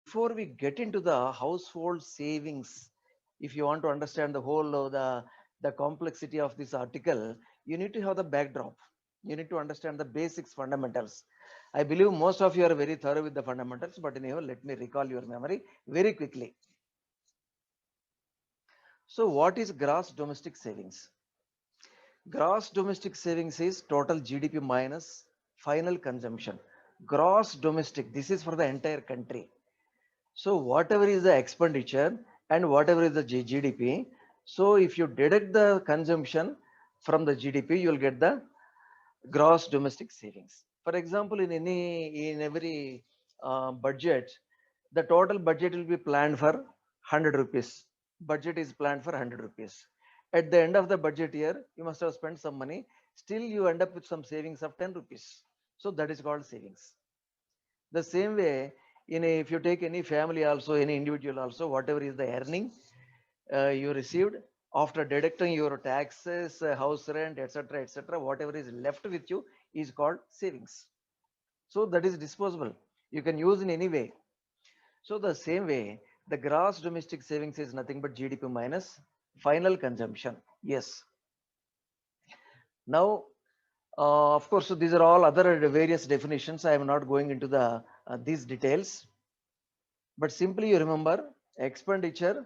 before we get into the household savings, if you want to understand the whole of the complexity of this article, you need to have the backdrop. You need to understand the basics, fundamentals. I believe most of you are very thorough with the fundamentals, but anyhow, let me recall your memory very quickly. So, what is gross domestic savings? Gross domestic savings is total GDP minus final consumption. Gross domestic, this is for the entire country. So whatever is the expenditure and whatever is the GDP, so if you deduct the consumption from the GDP, you will get the gross domestic savings. For example, in every budget, the total budget will be planned for 100 rupees. Budget is planned for 100 rupees. At the end of the budget year, you must have spent some money. Still, you end up with some savings of 10 rupees. So that is called savings. The same way, if you take any family also, any individual also, whatever is the earning you received after deducting your taxes, house rent, etc., whatever is left with you is called savings. So that is disposable. You can use in any way. So the same way, the gross domestic savings is nothing but GDP minus final consumption. Yes. Now, of course, so these are all other various definitions. I am not going into these details. But simply you remember expenditure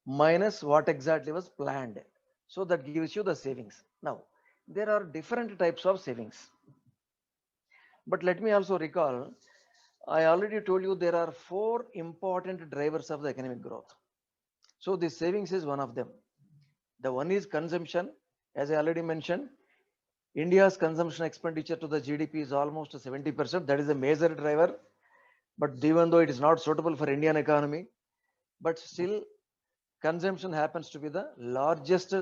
minus what exactly was planned. So that gives you the savings. Now, there are different types of savings. But let me also recall, I already told you there are four important drivers of the economic growth. So this savings is one of them. The one is consumption. As I already mentioned, India's consumption expenditure to the GDP is almost 70%. That is a major driver. But even though it is not suitable for Indian economy, but still consumption happens to be the largest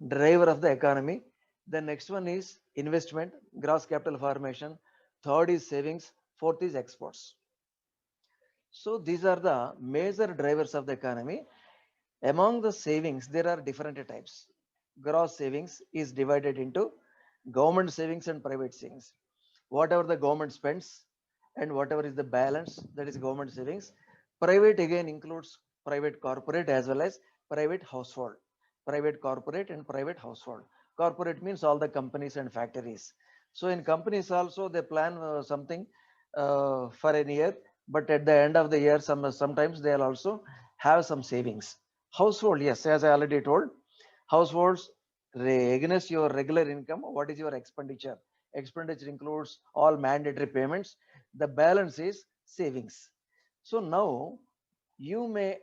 driver of the economy. The next one is investment, gross capital formation. Third is savings. Fourth is exports. So these are the major drivers of the economy. Among the savings, there are different types. Gross savings is divided into government savings and private savings. Whatever the government spends and whatever is the balance, that is government savings. Private again includes private corporate as well as private household. Private corporate and private household. Corporate means all the companies and factories. So in companies also they plan something for a year, but at the end of the year, sometimes they'll also have some savings. Household, yes, as I already told, households against your regular income, what is your expenditure? Expenditure includes all mandatory payments. The balance is savings. So now you may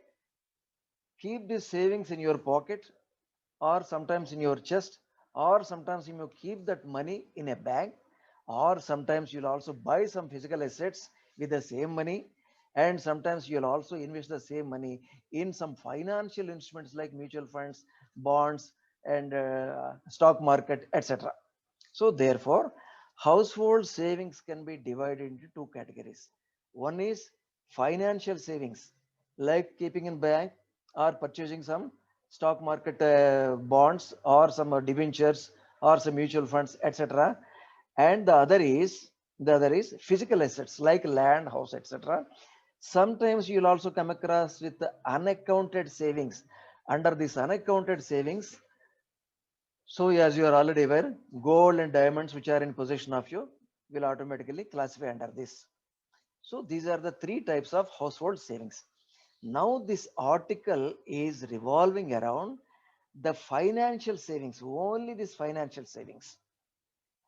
keep these savings in your pocket or sometimes in your chest, or sometimes you may keep that money in a bag, or sometimes you'll also buy some physical assets with the same money, and sometimes you'll also invest the same money in some financial instruments like mutual funds, bonds, and stock market, etc. So therefore, household savings can be divided into two categories. One is financial savings, like keeping in bank or purchasing some stock market bonds or some debentures or some mutual funds, etc. And the other is physical assets like land, house, etc. Sometimes you'll also come across with the unaccounted savings. Under this unaccounted savings, so as you are already aware, gold and diamonds which are in possession of you will automatically classify under this. So these are the three types of household savings. Now this article is revolving around the financial savings, only this financial savings,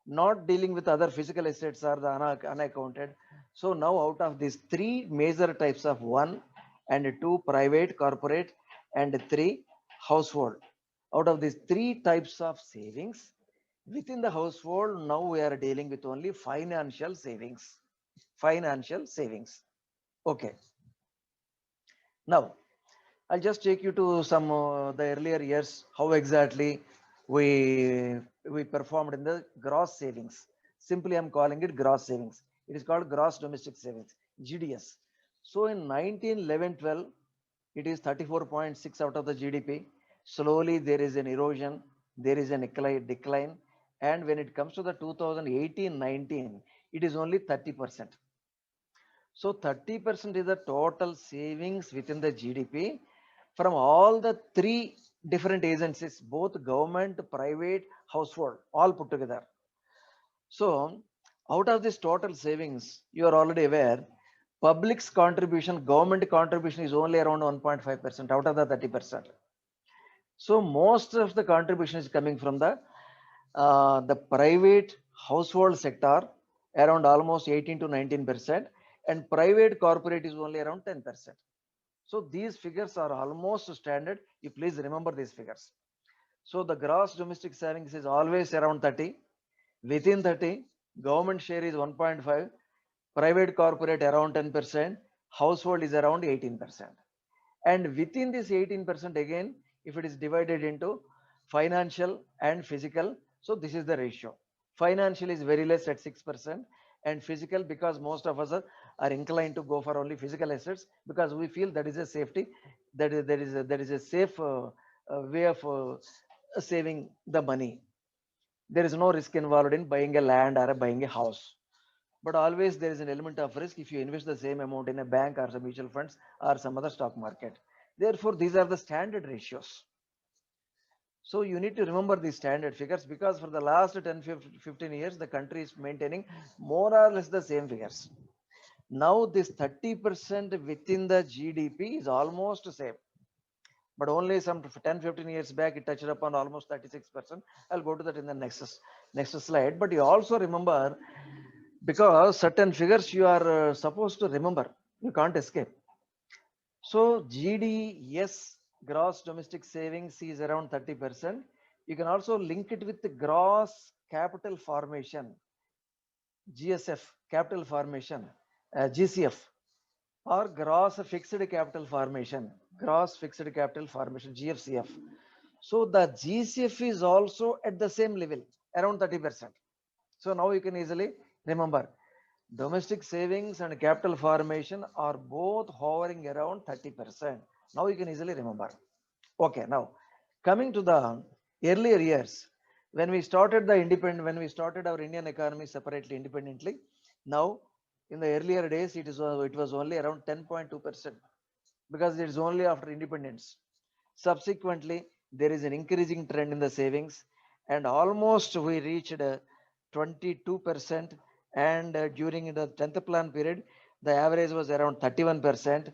not dealing with other physical assets or the unaccounted. So now out of these three major types of one and two private, corporate, and three household. Out of these three types of savings, within the household, now we are dealing with only financial savings. Financial savings. Okay. Now, I'll just take you to some the earlier years, how exactly we performed in the gross savings. Simply, I'm calling it gross savings. It is called gross domestic savings, GDS. So in 1911-12, it is 34.6 out of the GDP. Slowly, there is an erosion, there is an decline, and when it comes to the 2018-19, it is only 30%. So 30% is the total savings within the GDP from all the three different agencies, both government, private, household, all put together. So out of this total savings, you are already aware, public's contribution, government contribution is only around 1.5% out of the 30%. So most of the contribution is coming from the private household sector, around almost 18 to 19%, and private corporate is only around 10%. So these figures are almost standard. You please remember these figures. So the gross domestic savings is always around 30. Within 30, government share is 1.5, private corporate around 10%, household is around 18%. And within this 18%, again, if it is divided into financial and physical, so this is the ratio. Financial is very less at 6%, and physical, because most of us are inclined to go for only physical assets because we feel that is a safety, that is a safe way of saving the money. There is no risk involved in buying a land or buying a house. But always there is an element of risk if you invest the same amount in a bank or some mutual funds or some other stock market. Therefore, these are the standard ratios. So you need to remember these standard figures because for the last 10, 15 years, the country is maintaining more or less the same figures. Now this 30% within the GDP is almost same. But only some 10, 15 years back, it touched upon almost 36%. I'll go to that in the next slide. But you also remember, because certain figures you are supposed to remember, you can't escape. So GDS, gross domestic savings, is around 30%. You can also link it with the gross capital formation, GSF, capital formation, GCF, or gross fixed capital formation, gross fixed capital formation, GFCF. So the GCF is also at the same level, around 30%. So now you can easily remember, domestic savings and capital formation are both hovering around 30%. Now you can easily remember. Okay, now coming to the earlier years, when we started when we started our Indian economy separately, independently. Now, in the earlier days, it was only around 10.2% because it is only after independence. Subsequently, there is an increasing trend in the savings, and almost we reached 22%. And during the 10th plan period, the average was around 31%.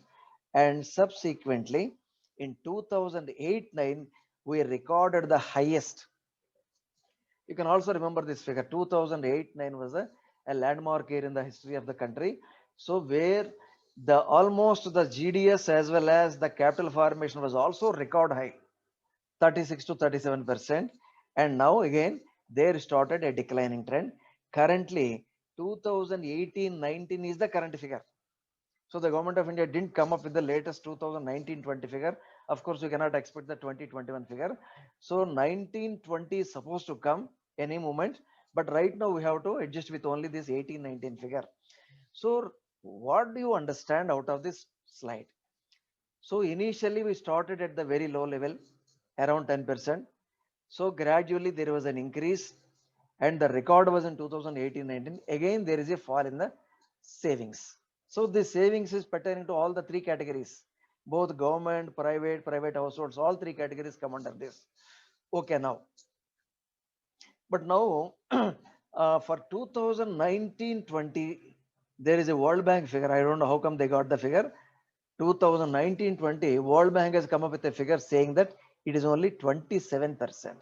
And subsequently, in 2008-9, we recorded the highest. You can also remember this figure. 2008-9 was a landmark year in the history of the country. So where the almost the GDS as well as the capital formation was also record high, 36 to 37%. And now again, there started a declining trend. Currently, 2018-19 is the current figure. So the government of India didn't come up with the latest 2019-20 figure. Of course, you cannot expect the 2021 figure. So 1920 is supposed to come any moment, but right now we have to adjust with only this 18-19 figure. So what do you understand out of this slide? So initially we started at the very low level, around 10%. So gradually there was an increase, and the record was in 2018-19. Again, there is a fall in the savings. So the savings is pertaining to all the three categories, both government, private households, all three categories come under this. Okay, now. But now for 2019-20, there is a World Bank figure. I don't know how come they got the figure. 2019-20, World Bank has come up with a figure saying that it is only 27%.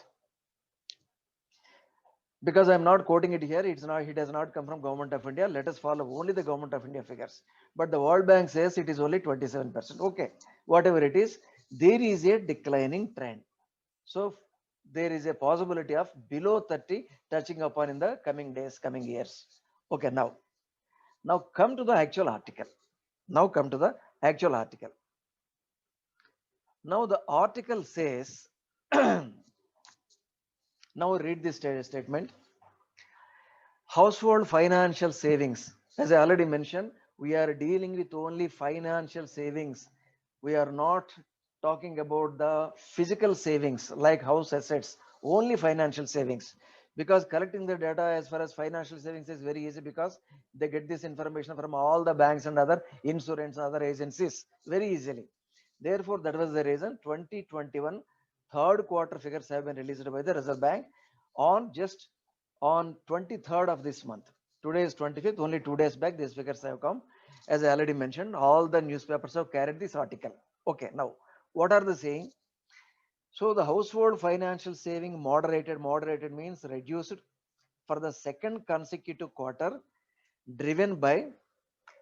Because I'm not quoting it here, it has not come from Government of India. Let us follow only the Government of India figures. But the World Bank says it is only 27%. Okay, whatever it is, there is a declining trend. So there is a possibility of below 30 touching upon in the coming days, coming years. Okay, now come to the actual article. Now the article says, now read this statement. Household financial savings. As I already mentioned, we are dealing with only financial savings. We are not talking about the physical savings like house assets, only financial savings. because collecting the data as far as financial savings is very easy, because they get this information from all the banks and other insurance and other agencies very easily. Therefore, that was the reason 2021 third quarter figures have been released by the Reserve Bank on just on 23rd of this month. Today is 25th, only 2 days back these figures have come. As I already mentioned, all the newspapers have carried this article. Okay, now what are they saying? So the household financial saving moderated means reduced for the second consecutive quarter, driven by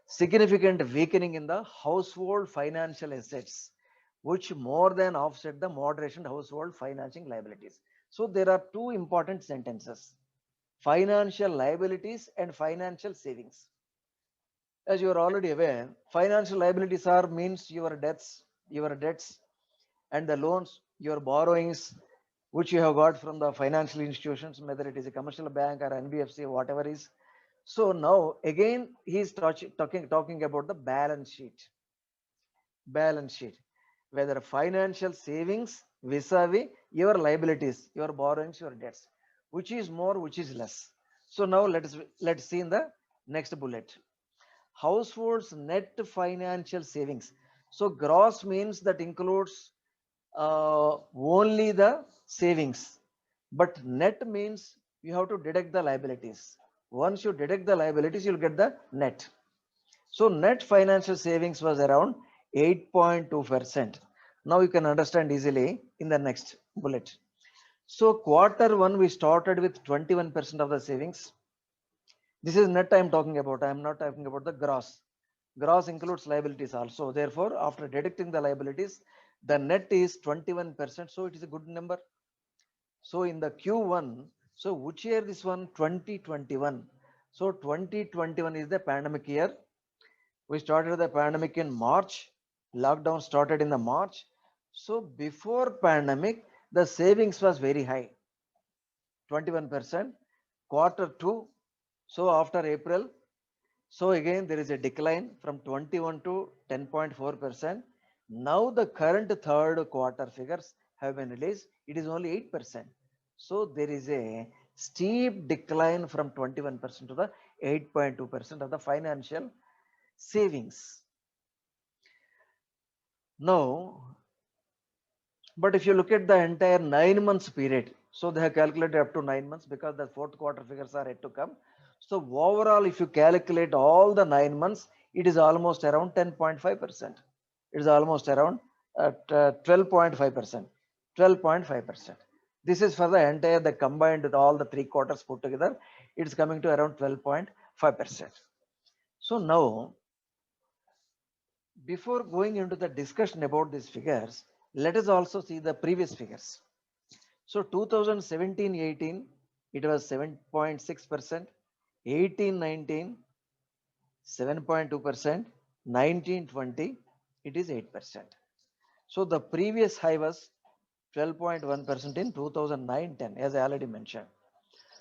significant weakening in the household financial assets, which more than offset the moderation household financing liabilities. So there are two important sentences: financial liabilities and financial savings. As you are already aware, financial liabilities are means your debts and the loans, your borrowings, which you have got from the financial institutions, whether it is a commercial bank or NBFC, whatever is. So now again, he is talking about the balance sheet. Balance sheet, whether financial savings vis-a-vis your liabilities, your borrowings, your debts, which is more, which is less. So now let's see in the next bullet. Households net financial savings. So gross means that includes only the savings, but net means you have to deduct the liabilities. Once you deduct the liabilities, you'll get the net. So net financial savings was around 8.2%. Now you can understand easily in the next bullet. So quarter one, we started with 21% of the savings. This is net I am talking about. I am not talking about the gross. Gross includes liabilities also. Therefore, after deducting the liabilities, the net is 21%. So it is a good number. So in the Q1, so which year this one? 2021. So 2021 is the pandemic year. We started the pandemic in March. Lockdown started in the March. So before pandemic, the savings was very high, 21%. Quarter two, so after April, so again there is a decline from 21 to 10.4%. Now the current third quarter figures have been released. It is only 8%. So there is a steep decline from 21% to the 8.2% of the financial savings. Now, but if you look at the entire 9 months period, so they have calculated up to 9 months because the fourth quarter figures are yet to come. So overall, if you calculate all the 9 months, it is almost around 10.5%. It is almost around 12.5%. 12.5%. This is for the entire, the combined with all the 3 quarters put together, it's coming to around 12.5%. So now, before going into the discussion about these figures, let us also see the previous figures. So 2017-18, it was 7.6%, 18-19, 7.2%, 19-20, it is 8%. So the previous high was 12.1% in 2009-10, as I already mentioned.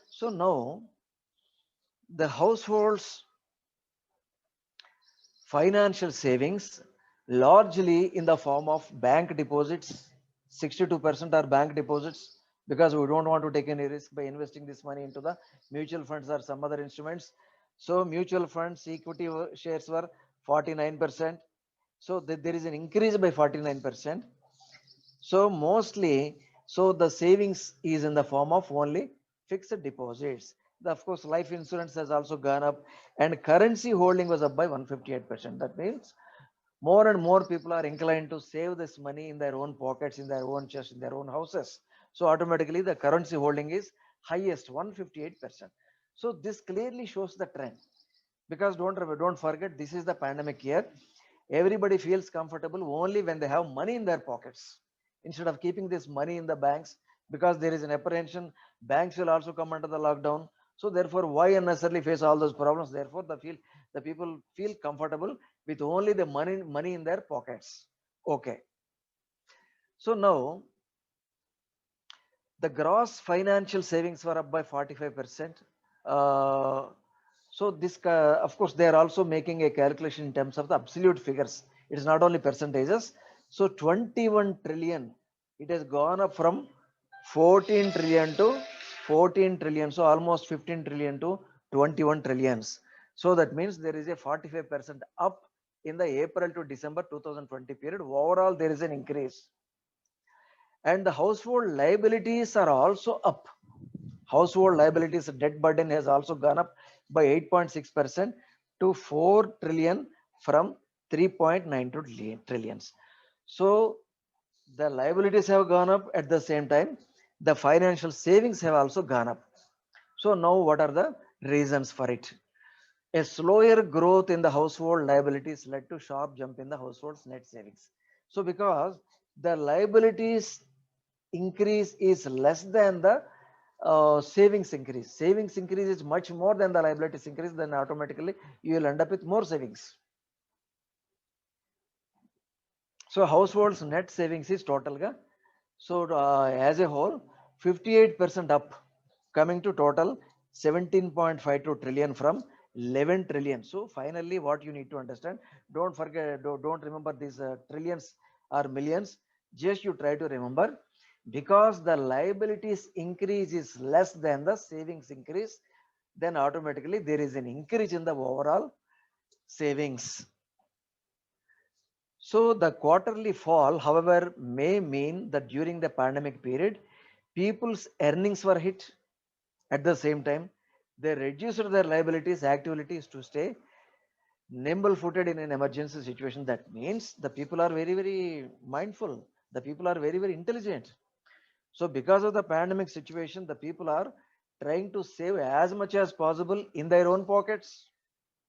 So now the households financial savings largely in the form of bank deposits, 62% are bank deposits, because we don't want to take any risk by investing this money into the mutual funds or some other instruments. So mutual funds equity shares were 49%. So there is an increase by 49%. So mostly, so the savings is in the form of only fixed deposits. Of course, life insurance has also gone up, and currency holding was up by 158%. That means more and more people are inclined to save this money in their own pockets, in their own chest, in their own houses. So automatically the currency holding is highest, 158%. So this clearly shows the trend, because don't forget, this is the pandemic year. Everybody feels comfortable only when they have money in their pockets, instead of keeping this money in the banks, because there is an apprehension banks will also come under the lockdown. So therefore, why unnecessarily face all those problems? Therefore, the people feel comfortable with only the money in their pockets. Okay. So now the gross financial savings were up by 45%. So this, of course, they are also making a calculation in terms of the absolute figures. It is not only percentages. So 21 trillion, it has gone up from 14 trillion to 14 trillion, so almost 15 trillion to 21 trillions. So that means there is a 45% up in the April to December 2020 period. Overall, there is an increase. And the household liabilities are also up. Household liabilities debt burden has also gone up by 8.6% to 4 trillion from 3.92 trillions. So the liabilities have gone up. At the same time, the financial savings have also gone up. So now what are the reasons for it? A slower growth in the household liabilities led to sharp jump in the household's net savings. So because the liabilities increase is less than the savings increase. Savings increase is much more than the liabilities increase, then automatically you will end up with more savings. So household's net savings is total ga. So as a whole, 58% up, coming to total 17.52 trillion from 11 trillion. So finally, what you need to understand, don't forget, don't remember these trillions or millions. Just you try to remember, because the liabilities increase is less than the savings increase, then automatically there is an increase in the overall savings. So the quarterly fall, however, may mean that during the pandemic period, people's earnings were hit. At the same time, they reduced their liabilities activities to stay nimble footed in an emergency situation. That means the people are very, very mindful. The people are very, very intelligent. So because of the pandemic situation, the people are trying to save as much as possible in their own pockets.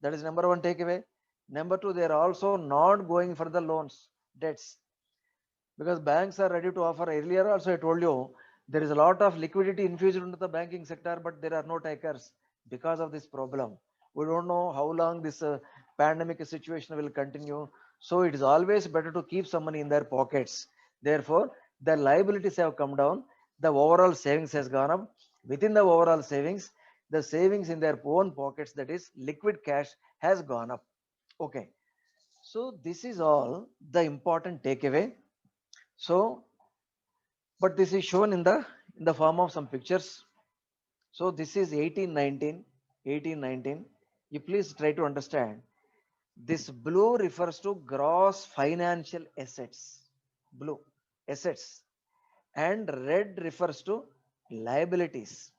That is number one takeaway. Number two, they are also not going for the loans, debts, because banks are ready to offer. Earlier also I told you, there is a lot of liquidity infused into the banking sector, but there are no takers because of this problem. We don't know how long this pandemic situation will continue. So it is always better to keep some money in their pockets. Therefore, the liabilities have come down. The overall savings has gone up. Within the overall savings, the savings in their own pockets, that is liquid cash, has gone up. Okay. So this is all the important takeaway. So, but this is shown in the form of some pictures. So this is 1819, 1819. You please try to understand. This blue refers to gross financial assets, blue assets, and red refers to liabilities.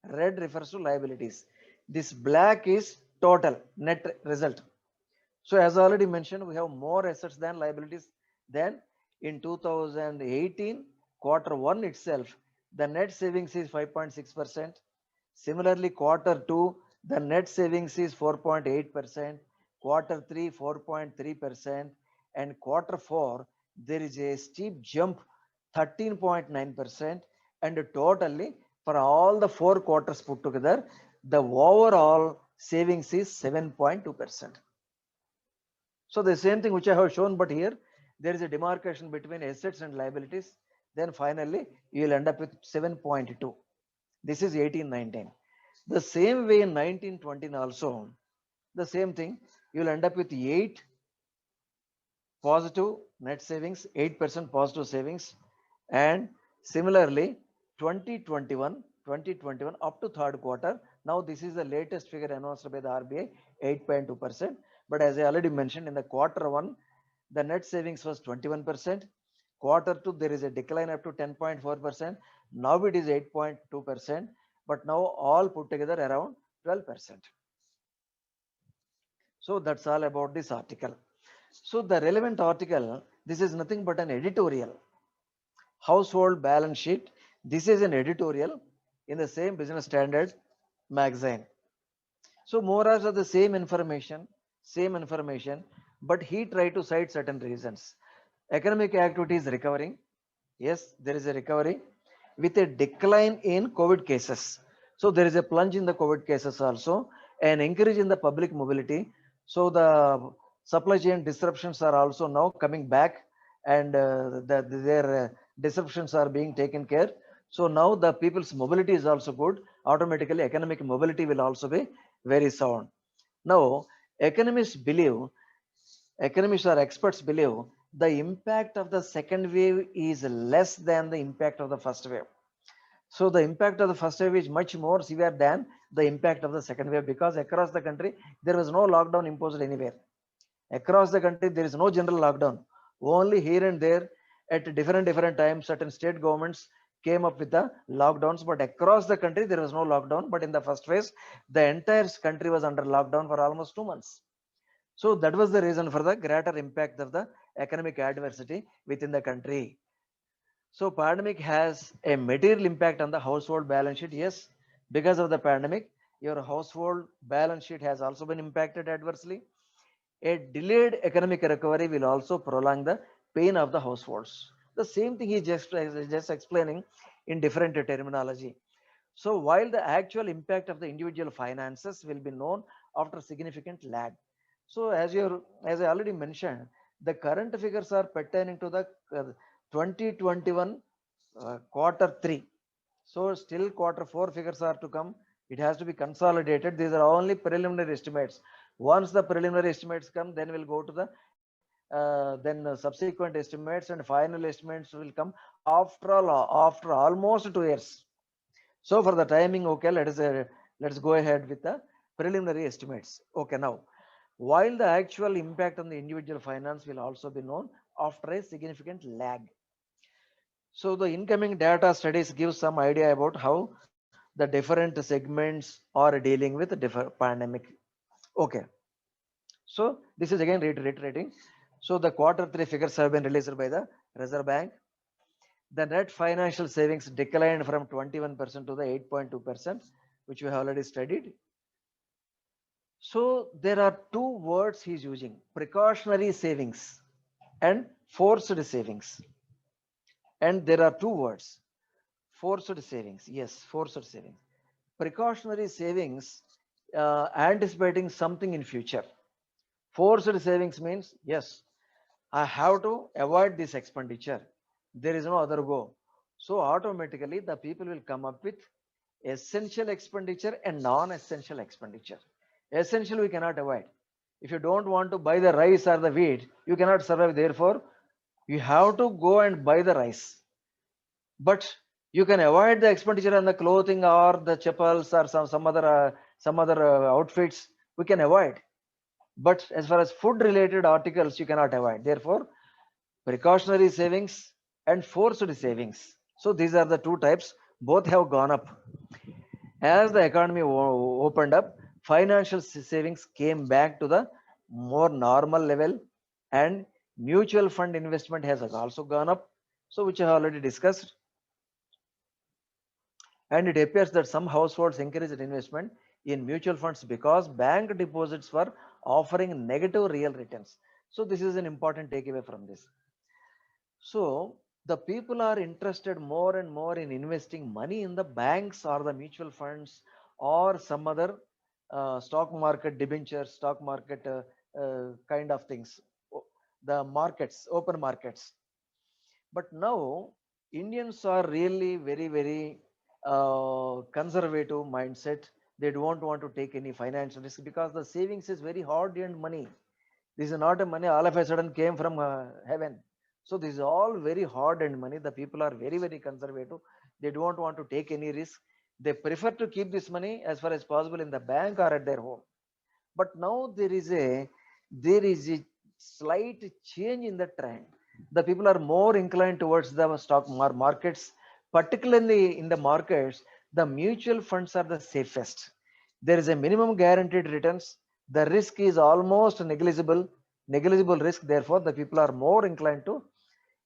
Red refers to liabilities. This black is total net result. So as already mentioned, we have more assets than liabilities than in 2018 quarter one itself. The net savings is 5.6%. Similarly, quarter two, the net savings is 4.8%. Quarter three, 4.3%. And quarter four, there is a steep jump, 13.9%. And totally, for all the 4 quarters put together, the overall savings is 7.2%. So the same thing which I have shown, but here there is a demarcation between assets and liabilities. Then finally, you will end up with 7.2. This is 1819. The same way in 1920 also, the same thing, you will end up with 8 positive net savings, 8% positive savings. And similarly, 2021 up to third quarter. Now this is the latest figure announced by the RBI, 8.2%. But as I already mentioned, in the quarter one, the net savings was 21%. Quarter two, there is a decline up to 10.4%. Now it is 8.2%. But now all put together around 12%. So that's all about this article. So the relevant article, this is nothing but an editorial. Household balance sheet. This is an editorial in the same Business Standard magazine. So more or less the same information, but he tried to cite certain reasons. Economic activity is recovering. Yes, there is a recovery with a decline in COVID cases. So there is a plunge in the COVID cases also, an increase in the public mobility. So the supply chain disruptions are also now coming back, and their disruptions are being taken care. So now the people's mobility is also good. Automatically, economic mobility will also be very sound. Now, economists or experts believe the impact of the second wave is less than the impact of the first wave. So the impact of the first wave is much more severe than the impact of the second wave, because across the country there was no lockdown imposed anywhere. Across the country there is no general lockdown. Only here and there at different times certain state governments came up with the lockdowns, but across the country there was no lockdown. But in the first phase the entire country was under lockdown for almost 2 months. So that was the reason for the greater impact of the economic adversity within the country. So pandemic has a material impact on the household balance sheet. Yes, because of the pandemic, your household balance sheet has also been impacted adversely. A delayed economic recovery will also prolong the pain of the households. The same thing he just explaining in different terminology. So while the actual impact of the individual finances will be known after significant lag. So as I already mentioned, the current figures are pertaining to the 2021 quarter 3. So still quarter 4 figures are to come. It has to be consolidated. These are only preliminary estimates. Once the preliminary estimates come, then we'll go to the subsequent estimates, and final estimates will come after almost 2 years. So for the timing, okay, let's go ahead with the preliminary estimates. Okay, now while the actual impact on the individual finance will also be known after a significant lag. So the incoming data studies give some idea about how the different segments are dealing with the different pandemic. Okay. So this is again reiterating. So the quarter 3 figures have been released by the Reserve Bank. The net financial savings declined from 21% to the 8.2%, which we have already studied. So there are two words he's using: precautionary savings and forced savings. And there are two words: forced savings. Yes, forced savings. Precautionary savings, anticipating something in future. Forced savings means, yes, I have to avoid this expenditure. There is no other go. So automatically the people will come up with essential expenditure and non-essential expenditure. Essential we cannot avoid. If you don't want to buy the rice or the wheat, you cannot survive. Therefore, you have to go and buy the rice. But you can avoid the expenditure on the clothing or the chapels or some other outfits. We can avoid. But as far as food related articles, you cannot avoid. Therefore, precautionary savings and forced savings. So these are the two types. Both have gone up. As the economy opened up, financial savings came back to the more normal level, and mutual fund investment has also gone up. So which I already discussed. And it appears that some households encouraged investment in mutual funds because bank deposits were offering negative real returns. So this is an important takeaway from this. So the people are interested more and more in investing money in the banks or the mutual funds or some other stock market debentures, stock market kind of things, the markets, open markets. But now Indians are really very conservative mindset. They don't want to take any financial risk because the savings is very hard earned money. This is not a money all of a sudden came from heaven. So this is all very hard earned money. The people are very conservative. They don't want to take any risk. They prefer to keep this money as far as possible in the bank or at their home. But now there is a slight change in the trend. The people are more inclined towards the stock markets. Particularly in the markets, the mutual funds are the safest. There is a minimum guaranteed returns. The risk is almost negligible risk. Therefore, the people are more inclined to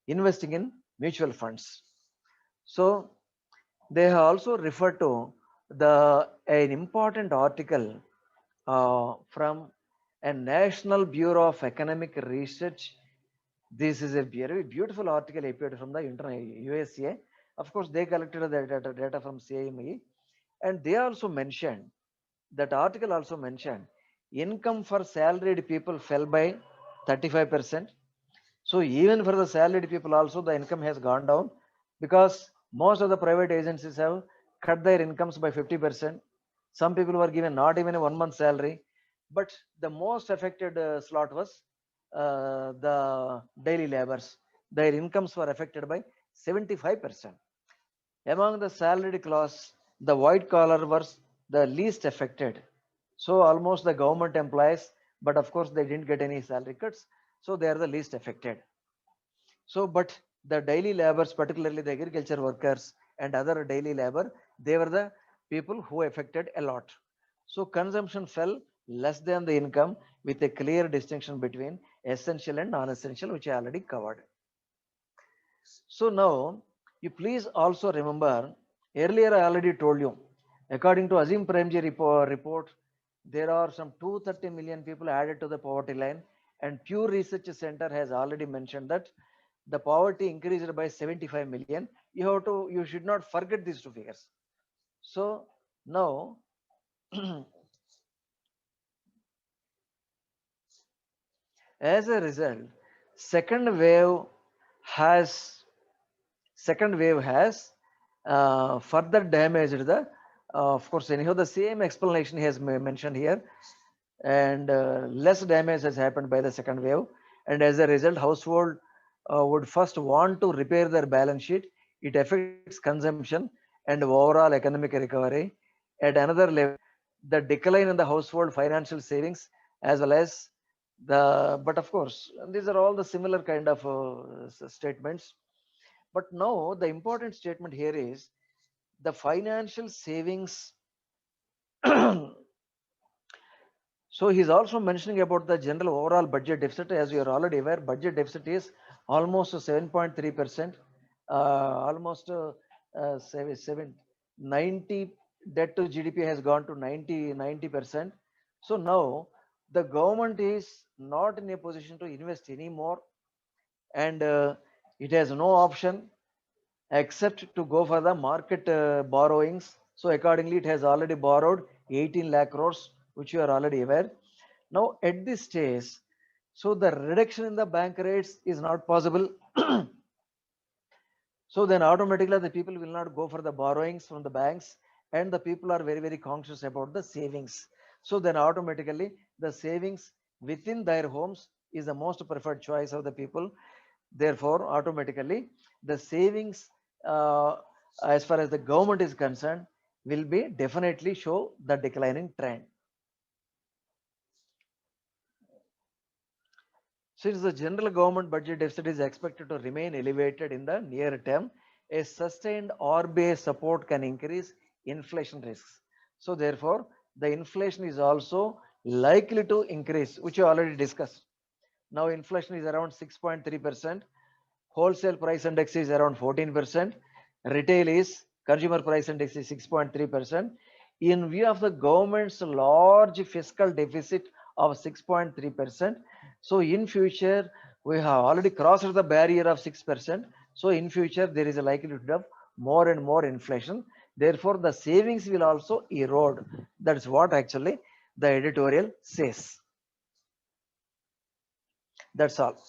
investing in mutual funds. So they have also referred to an important article from a National Bureau of Economic Research. This is a very beautiful article appeared from the USA. Of course, they collected the data from CIME, and they also mentioned, that article also mentioned, income for salaried people fell by 35%. So even for the salaried people also the income has gone down, because most of the private agencies have cut their incomes by 50%. Some people were given not even a 1 month salary, but the most affected slot was the daily laborers. Their incomes were affected by 75%. Among the salaried class, the white collar was the least affected. So almost the government employees, but of course they didn't get any salary cuts. So they are the least affected. So, but the daily laborers, particularly the agriculture workers and other daily labor, they were the people who affected a lot. So consumption fell less than the income with a clear distinction between essential and non-essential, which I already covered. So now you please also remember, earlier I already told you, according to Azim Premji report, there are some 230 million people added to the poverty line, and Pew Research Center has already mentioned that the poverty increased by 75 million. You should not forget these two figures. So now as a result, second wave has second wave has further damaged the of course anyhow the same explanation he has mentioned here, and less damage has happened by the second wave, and as a result household would first want to repair their balance sheet. It affects consumption and overall economic recovery. At another level, the decline in the household financial savings as well as the, but of course these are all the similar kind of statements. But now the important statement here is the financial savings. So he's also mentioning about the general overall budget deficit. As you are already aware, budget deficit is almost 7.3%, almost 90 debt to GDP has gone to 90%. So now the government is not in a position to invest anymore, and it has no option except to go for the market borrowings. So accordingly, it has already borrowed 18 lakh crores, which you are already aware. Now at this stage, so the reduction in the bank rates is not possible. So then automatically the people will not go for the borrowings from the banks, and the people are very, very conscious about the savings. So then automatically the savings within their homes is the most preferred choice of the people. Therefore, automatically the savings, uh, as far as the government is concerned, will be definitely show the declining trend. Since the general government budget deficit is expected to remain elevated in the near term, a sustained RBI support can increase inflation risks. So therefore, the inflation is also likely to increase, which you already discussed. Now inflation is around 6.3%. Wholesale price index is around 14%. Retail is consumer price index is 6.3%. In view of the government's large fiscal deficit of 6.3%, so in future we have already crossed the barrier of 6%. So in future there is a likelihood of more and more inflation. Therefore, the savings will also erode. That's what actually the editorial says. That's all.